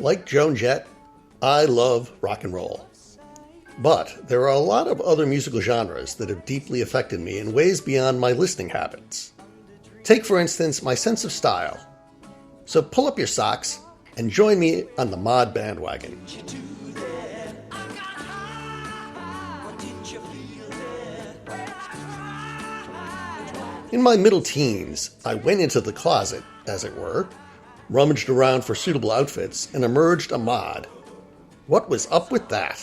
Like Joan Jett, I love rock and roll. But there are a lot of other musical genres that have deeply affected me in ways beyond my listening habits. Take, for instance, my sense of style. So pull up your socks and join me on the mod bandwagon. In my middle teens, I went into the closet, as it were, rummaged around for suitable outfits, and emerged a mod. What was up with that?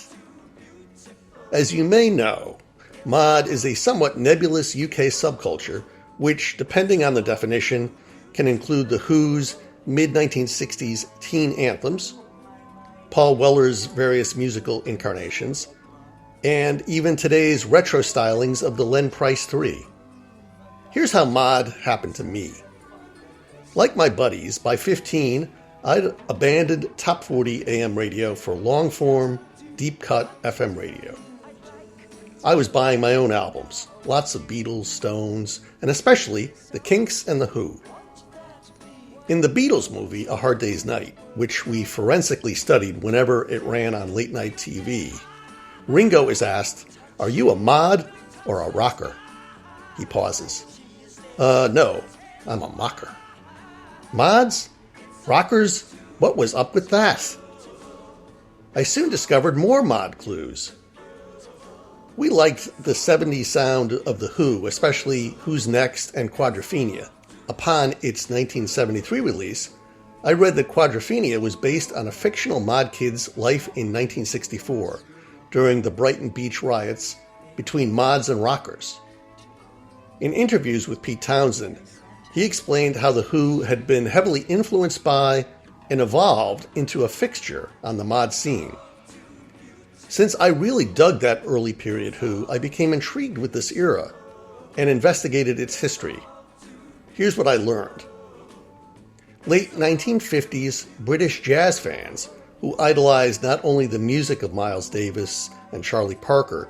As you may know, mod is a somewhat nebulous UK subculture which, depending on the definition, can include The Who's mid-1960s teen anthems, Paul Weller's various musical incarnations, and even today's retro stylings of the Len Price 3. Here's how mod happened to me. Like my buddies, by 15, I'd abandoned top 40 AM radio for long-form, deep-cut FM radio. I was buying my own albums, lots of Beatles, Stones, and especially the Kinks and the Who. In the Beatles movie, A Hard Day's Night, which we forensically studied whenever it ran on late-night TV, Ringo is asked, "Are you a mod or a rocker?" He pauses. No, I'm a mocker." Mods? Rockers? What was up with that? I soon discovered more mod clues. We liked the 70s sound of The Who, especially Who's Next and Quadrophenia. Upon its 1973 release, I read that Quadrophenia was based on a fictional mod kid's life in 1964 during the Brighton Beach riots between mods and rockers. In interviews with Pete Townsend, he explained how The Who had been heavily influenced by and evolved into a fixture on the mod scene. Since I really dug that early period Who, I became intrigued with this era and investigated its history. Here's what I learned. Late 1950s British jazz fans who idolized not only the music of Miles Davis and Charlie Parker,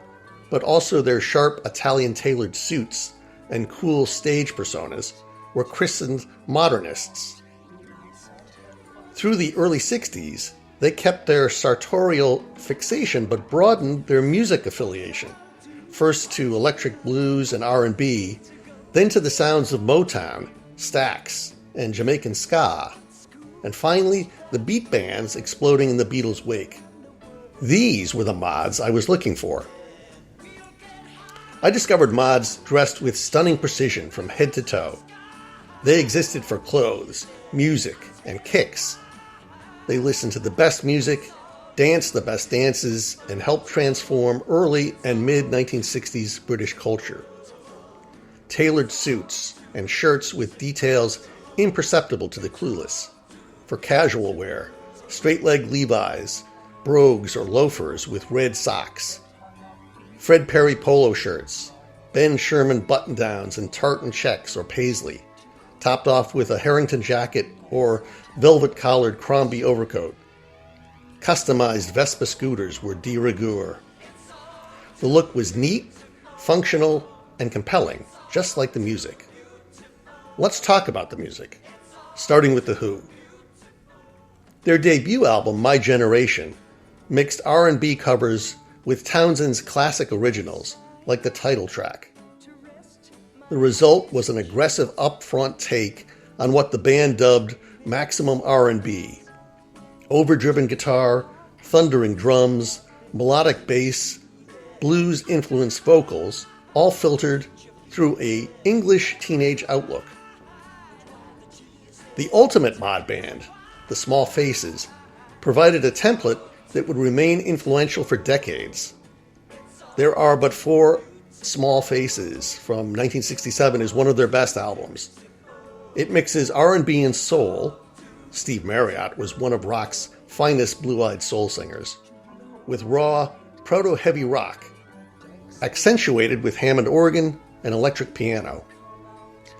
but also their sharp Italian-tailored suits and cool stage personas, were christened modernists. Through the early 60s, they kept their sartorial fixation but broadened their music affiliation, first to electric blues and R&B, then to the sounds of Motown, Stax, and Jamaican ska, and finally the beat bands exploding in the Beatles' wake. These were the mods I was looking for. I discovered mods dressed with stunning precision from head to toe. They existed for clothes, music, and kicks. They listened to the best music, danced the best dances, and helped transform early and mid-1960s British culture. Tailored suits and shirts with details imperceptible to the clueless. For casual wear, straight-leg Levi's, brogues or loafers with red socks. Fred Perry polo shirts, Ben Sherman button-downs and tartan checks or paisley, topped off with a Harrington jacket or velvet-collared Crombie overcoat. Customized Vespa scooters were de rigueur. The look was neat, functional, and compelling, just like the music. Let's talk about the music, starting with The Who. Their debut album, My Generation, mixed R&B covers with Townsend's classic originals, like the title track. The result was an aggressive upfront take on what the band dubbed maximum R&B. Overdriven guitar, thundering drums, melodic bass, blues-influenced vocals, all filtered through a English teenage outlook. The ultimate mod band, the Small Faces, provided a template that would remain influential for decades. There Are But Four Small Faces from 1967 is one of their best albums. It mixes R&B and soul. Steve Marriott was one of rock's finest blue-eyed soul singers, with raw, proto-heavy rock, accentuated with Hammond organ and electric piano.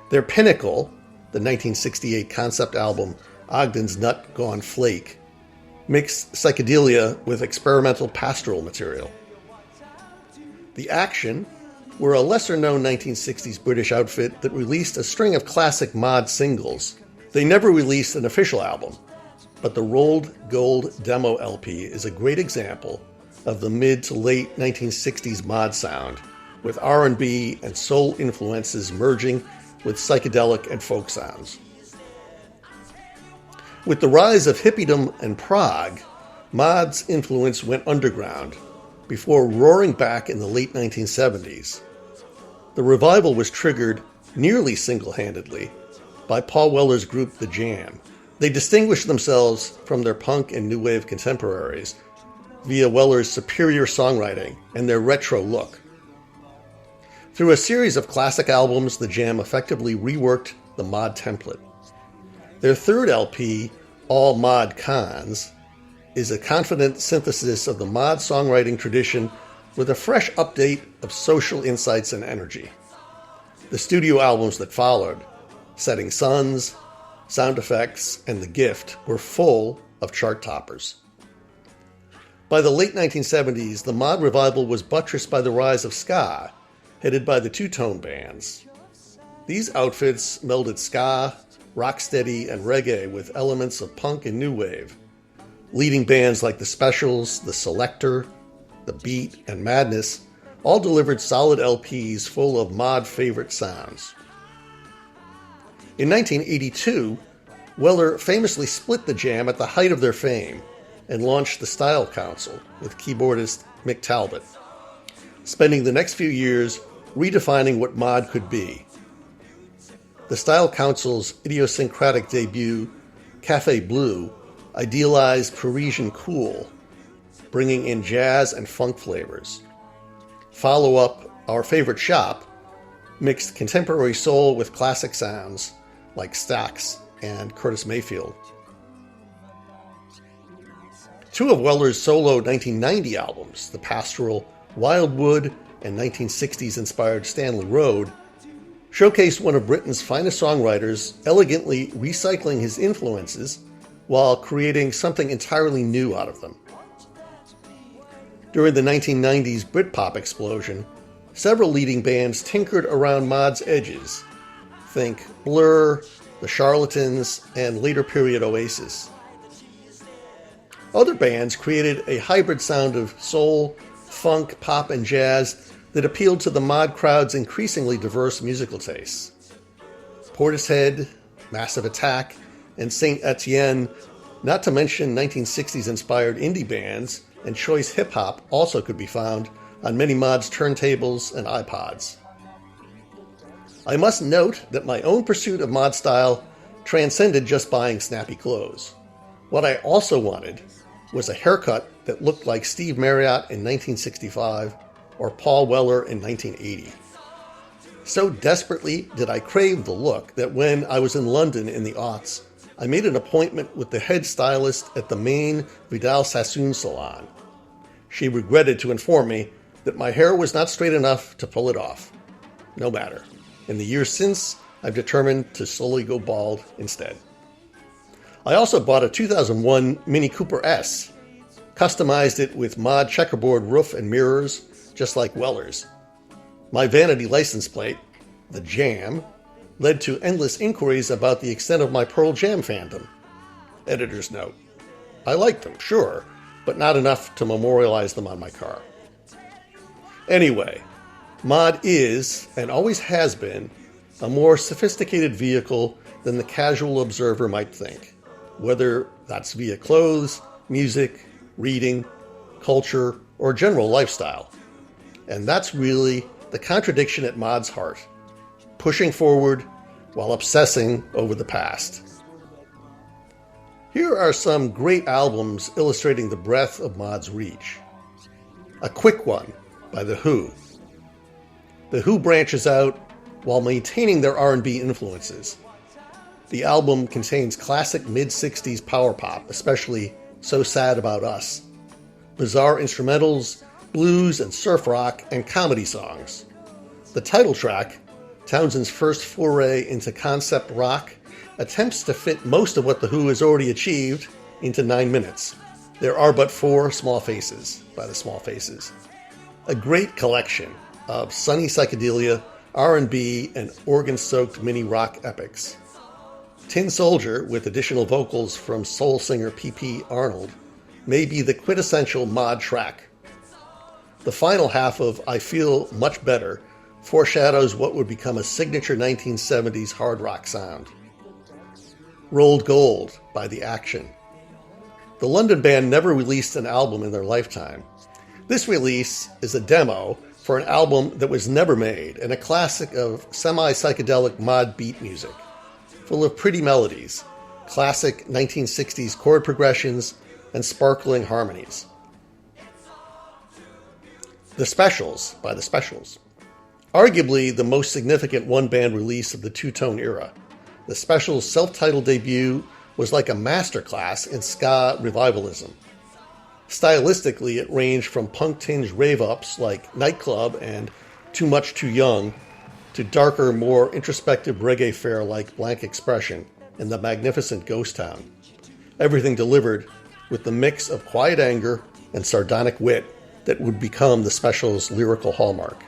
Their pinnacle, the 1968 concept album Ogden's Nut Gone Flake, mixed psychedelia with experimental pastoral material. The Action were a lesser-known 1960s British outfit that released a string of classic mod singles. They never released an official album. but the Rolled Gold demo LP is a great example of the mid to late 1960s mod sound, with R&B and soul influences merging with psychedelic and folk sounds. With the rise of hippiedom and prog, mod's influence went underground before roaring back in the late 1970s. The revival was triggered nearly single-handedly by Paul Weller's group The Jam. They distinguished themselves from their punk and new wave contemporaries via Weller's superior songwriting and their retro look. Through a series of classic albums, The Jam effectively reworked the mod template. Their third LP, All Mod Cons, is a confident synthesis of the mod songwriting tradition with a fresh update of social insights and energy. The studio albums that followed, Setting Suns, Sound Effects, and The Gift, were full of chart toppers. By the late 1970s, the mod revival was buttressed by the rise of ska, headed by the two-tone bands. These outfits melded ska, rocksteady, and reggae with elements of punk and new wave. Leading bands like The Specials, The Selector, The Beat, and Madness all delivered solid LPs full of mod favorite sounds. In 1982, Weller famously split The Jam at the height of their fame and launched the Style Council with keyboardist Mick Talbot, spending the next few years redefining what mod could be. The Style Council's idiosyncratic debut, Café Bleu, idealized Parisian cool, bringing in jazz and funk flavors. Follow-up, Our Favorite Shop, mixed contemporary soul with classic sounds like Stax and Curtis Mayfield. Two of Weller's solo 1990 albums, the pastoral Wildwood and 1960s-inspired Stanley Road, showcased one of Britain's finest songwriters elegantly recycling his influences while creating something entirely new out of them. During the 1990s Britpop explosion, several leading bands tinkered around mod's edges. Think Blur, The Charlatans, and later period Oasis. Other bands created a hybrid sound of soul, funk, pop, and jazz that appealed to the mod crowd's increasingly diverse musical tastes. Portishead, Massive Attack, and Saint Etienne, not to mention 1960s-inspired indie bands and choice hip-hop, also could be found on many mods' turntables and iPods. I must note that my own pursuit of mod style transcended just buying snappy clothes. What I also wanted was a haircut that looked like Steve Marriott in 1965 or Paul Weller in 1980. So desperately did I crave the look that when I was in London in the aughts, I made an appointment with the head stylist at the main Vidal Sassoon salon. She regretted to inform me that my hair was not straight enough to pull it off. No matter. In the years since, I've determined to slowly go bald instead. I also bought a 2001 Mini Cooper S, customized it with mod checkerboard roof and mirrors, just like Weller's. My vanity license plate, The Jam, led to endless inquiries about the extent of my Pearl Jam fandom. Editor's note: I liked them, sure, but not enough to memorialize them on my car. Anyway, mod is, and always has been, a more sophisticated vehicle than the casual observer might think, whether that's via clothes, music, reading, culture, or general lifestyle. And that's really the contradiction at mod's heart: pushing forward while obsessing over the past. Here are some great albums illustrating the breadth of mod's reach. A quick one by The Who. The Who branches out while maintaining their R&B influences. The album contains classic mid-60s power pop, especially So Sad About Us, bizarre instrumentals, blues and surf rock, and comedy songs. The title track, Townsend's first foray into concept rock, attempts to fit most of what The Who has already achieved into 9 minutes. There are but 4 small faces by the Small Faces. A great collection of sunny psychedelia, R&B, and organ-soaked mini rock epics. Tin Soldier, with additional vocals from soul singer P.P. Arnold, may be the quintessential mod track. The final half of I Feel Much Better foreshadows what would become a signature 1970s hard rock sound. Rolled Gold by The Action. The London band never released an album in their lifetime. This release is a demo for an album that was never made and a classic of semi-psychedelic mod beat music, full of pretty melodies, classic 1960s chord progressions, and sparkling harmonies. The Specials by The Specials. Arguably the most significant one-band release of the two-tone era, The Specials' self-titled debut was like a masterclass in ska revivalism. Stylistically, it ranged from punk-tinged rave-ups like Nightclub and Too Much Too Young to darker, more introspective reggae fare like Blank Expression and The Magnificent Ghost Town. Everything delivered with the mix of quiet anger and sardonic wit that would become The Specials' lyrical hallmark.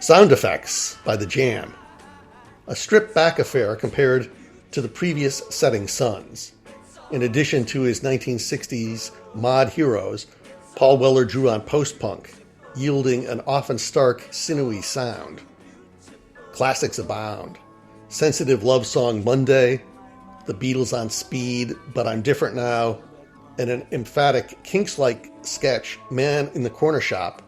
Sound Effects by The Jam. A stripped-back affair compared to the previous Setting Suns. In addition to his 1960s mod heroes, Paul Weller drew on post-punk, yielding an often stark, sinewy sound. Classics abound. Sensitive love song Monday, The Beatles on Speed, But I'm Different Now, and an emphatic Kinks-like sketch, Man in the Corner Shop,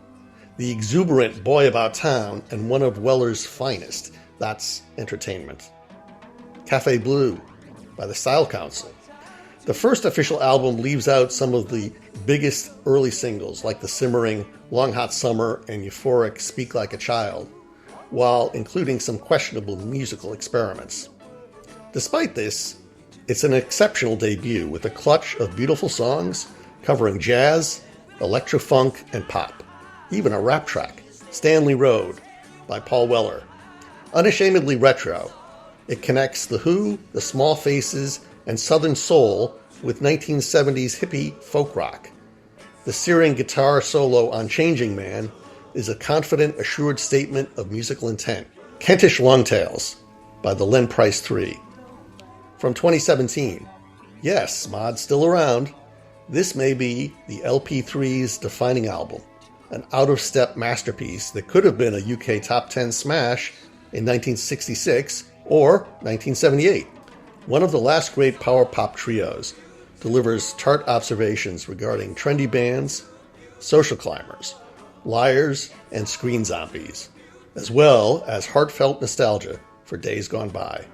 the exuberant Boy About Town, and one of Weller's finest, That's Entertainment. Café Blue by the Style Council. The first official album leaves out some of the biggest early singles like the simmering Long Hot Summer and euphoric Speak Like a Child, while including some questionable musical experiments. Despite this, it's an exceptional debut with a clutch of beautiful songs covering jazz, electro-funk, and pop. Even a rap track, Stanley Road by Paul Weller. Unashamedly retro, it connects The Who, The Small Faces, and Southern Soul with 1970s hippie folk rock. The searing guitar solo on Changing Man is a confident, assured statement of musical intent. Kentish Longtails by the Len Price 3. From 2017. Yes, mod's still around. This may be the LP3's defining album, an out-of-step masterpiece that could have been a UK top 10 smash in 1966 or 1978. One of the last great power pop trios delivers tart observations regarding trendy bands, social climbers, liars, and screen zombies, as well as heartfelt nostalgia for days gone by.